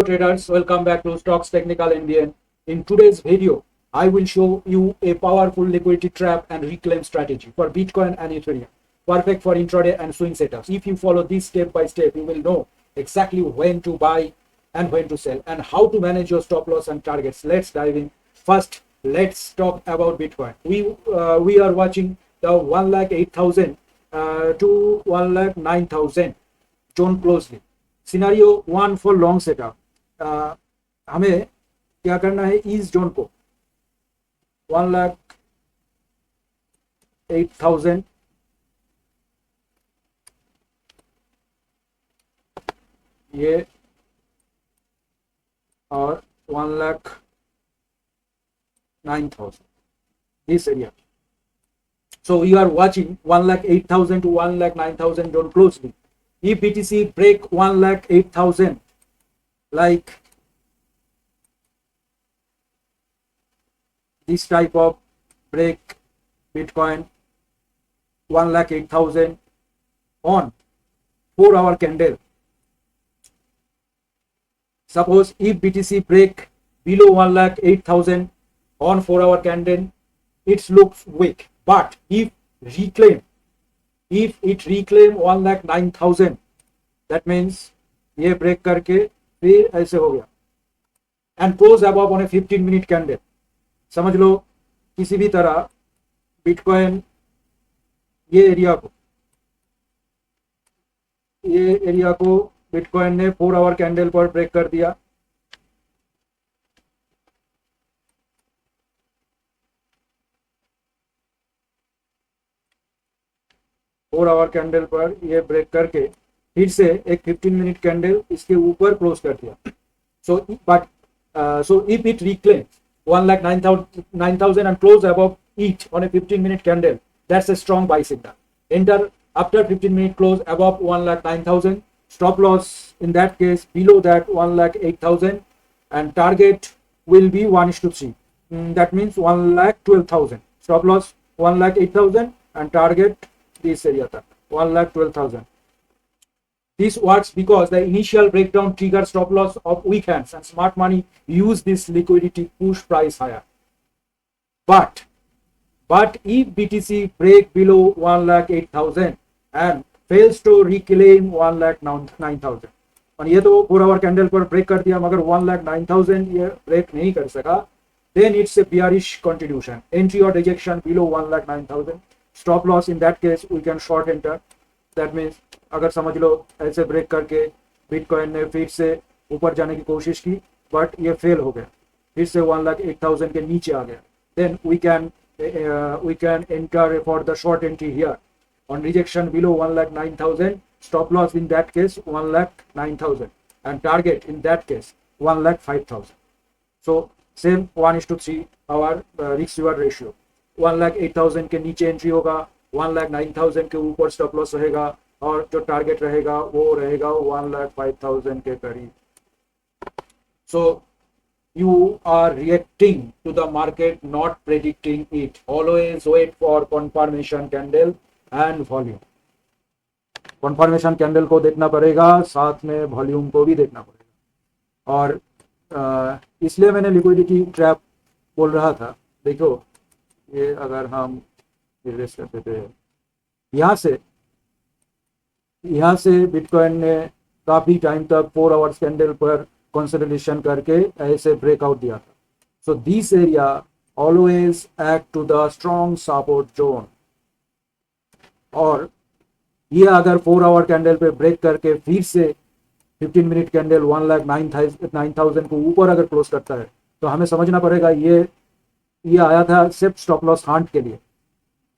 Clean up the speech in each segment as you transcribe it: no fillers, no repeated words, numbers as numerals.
Traders, welcome back to Stocks Technical Indian. In today's video, I will show you a powerful liquidity trap and reclaim strategy for Bitcoin and Ethereum, perfect for intraday and swing setups. If you follow this step by step, you will know exactly when to buy and when to sell and how to manage your stop loss and targets. Let's dive in. First, let's talk about Bitcoin. We are watching the 1,08,000 to 1,09,000 zone closely. Scenario 1 for long setup. हमें क्या करना है, इस zone को 1,08,000 ये और 1,09,000 this area. So you are watching 1,08,000 to 1,09,000 zone closely. If BTC break 1,08,000, like this type of break, Bitcoin 1,08,000 on 4-hour candle. Suppose if BTC break below 1,08,000 on 4-hour candle, it looks weak. But if it reclaim 1,09,000, that means ये break करके फिर ऐसे हो गया and close above on A 15-minute candle. समझ लो किसी भी तरह बिटकॉइन ये एरिया को बिटकॉइन ने 4-hour कैंडल पर ब्रेक कर दिया. फोर आवर कैंडल पर ये ब्रेक करके फिर से एक 15-minute कैंडल इसके ऊपर क्लोज कर दिया. So if it reclaims 1,09,000 and close above it on a 15-minute candle, that's a strong buy signal. Enter after 15-minute close above 1,09,000. Stop loss in that case below that 1,08,000 and target will be 1:3. That means 1,12,000. Stop loss 1,08,000 and target this area 1,12,000. This works because the initial breakdown triggers stop loss of weak hands and smart money use this liquidity push price higher. But if BTC break below 1,08,000 and fails to reclaim 1,09,000, और ये तो 4-hour candle पर break कर दिया मगर 1,09,000 ये break नहीं कर सका, then it's a bearish continuation. Entry or rejection below 1,09,000. Stop loss in that case we can short enter. That means अगर समझ लो ऐसे ब्रेक करके बिटकॉइन ने फिर से ऊपर जाने की कोशिश की बट ये फेल हो गया, फिर से 1,08,000 के नीचे आ गया, then we can enter for the short entry here on rejection below 1,09,000. Stop loss in that case 1,09,000 and target in that case 1,05,000. So same 1:3 our risk reward ratio. 1,08,000 के नीचे एंट्री होगा, 1,09,000 के ऊपर स्टॉप लॉस रहेगा और जो target रहेगा वो रहेगा 1,05,000 के करीब. So you are reacting to the market, not predicting it. Always wait for confirmation candle and volume. confirmation candle को देखना पड़ेगा, साथ में वॉल्यूम को भी देखना पड़ेगा. और इसलिए मैंने लिक्विडिटी ट्रैप बोल रहा था. देखो ये अगर हम रिवर्स करते थे यहाँ से बिटकॉइन ने काफी टाइम तक 4 आवर्स कैंडल पर कंसोलिडेशन करके ऐसे ब्रेकआउट दिया था. So this area always act to the strong support zone. और ये अगर 4 आवर कैंडल पे ब्रेक करके फिर से 15-minute कैंडल 1,09,000 को ऊपर अगर क्लोज करता है तो हमें समझना पड़ेगा ये आया था सिर्फ स्टॉप लॉस हंट के लिए.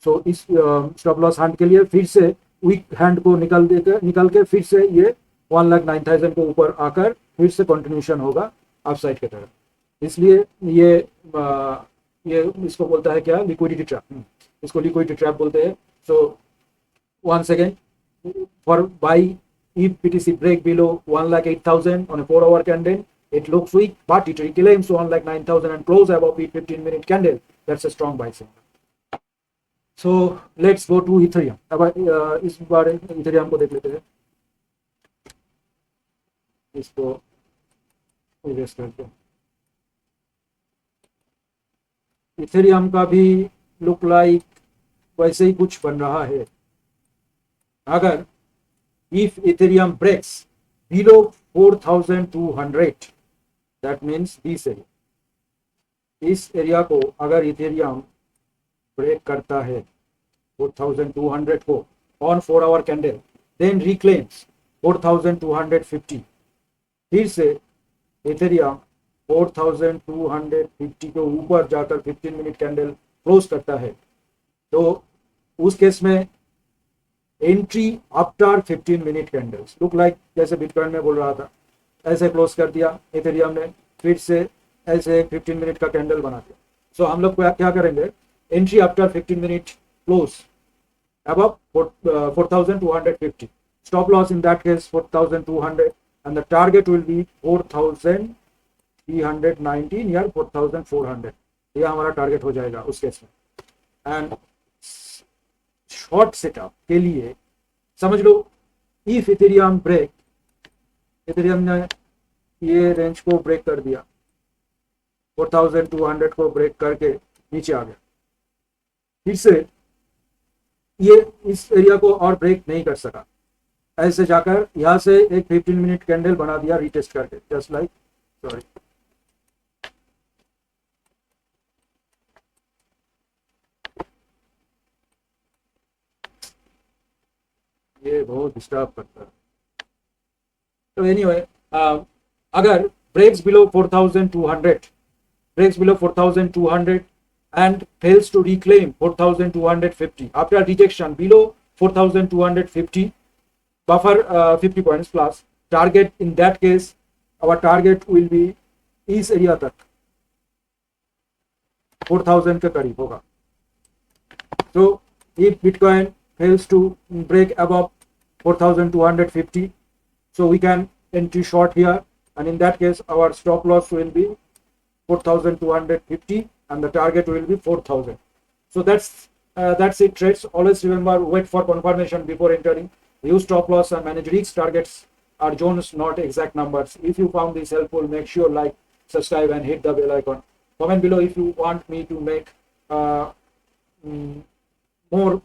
सो इस स्टॉप लॉस हंट के लिए फिर से वीक हैंड को निकल के फिर से ये 1,09,000 को ऊपर आकर फिर से कंटिन्यूशन होगा अपसाइड की तरफ. इसलिए ये इसको बोलता है क्या, लिक्विडिटी ट्रैप. इसको लिक्विडिटी ट्रैप बोलते हैं. सो once again for buy if BTC break below 1,08,000 on a 4-hour candle, it looks weak but it reclaims 1,09,000 and close above it 15-minute candle. That's a strong buy signal. So let's go to Ethereum. अब इस बार Ethereum को देख लेते हैं. इसको erase करते हैं। Ethereum का भी लुक लाइक वैसे ही कुछ बन रहा है। अगर if Ethereum breaks below 4200, that means this area, इस एरिया को अगर इथेरियम ब्रेक करता है 4200 को ऑन 4 आवर कैंडल, देन रिक्लेम्स 4250, फिर से इथेरियम 4250 के ऊपर जाकर 15 मिनट कैंडल क्लोज करता है, तो उस केस में entry after 15 minute candles, look like जैसे बिटकॉइन में बोल रहा था, ऐसे क्लोज कर दिया इथेरियम ने, फिर से ऐसे 15 मिनट का कैंडल बना दिया। सो हम लोग क्या करेंगे, entry after 15 minute close above 4250, stop loss in that case 4200, and the target will be 4390 near 4400, ये हमारा टारगेट हो जाएगा उस केस में। एंड शॉर्ट सेटअप के लिए समझ लो, इफ इथेरियम ब्रेक, इथेरियम ने ये रेंज को ब्रेक कर दिया, 4200 को ब्रेक करके नीचे आ गया, फिर से ये इस एरिया को और ब्रेक नहीं कर सका, ऐसे जाकर यहां से एक 15 मिनट कैंडल बना दिया रीटेस्ट करके, जस्ट लाइक, सॉरी, ये बहुत डिस्टर्ब करता है। तो एनीवे, अगर breaks below 4200 and fails to reclaim 4250 after rejection below 4250, buffer 50 points plus target, in that case our target will be इस एरिया तक 4000 के करीब होगा। तो if Bitcoin fails to break above 4250, so we can entry short here, and in that case our stop loss will be 4250 and the target will be 4000. So that's it, trades. Always remember, wait for confirmation before entering. Use stop loss and manage risk. Targets are zones, not exact numbers. If you found this helpful, make sure like, subscribe and hit the bell icon. Comment below if you want me to make more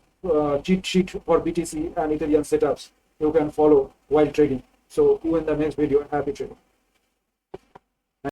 cheat sheet for BTC and Ethereum setups you can follow while trading. So see you in the next video. Happy trading.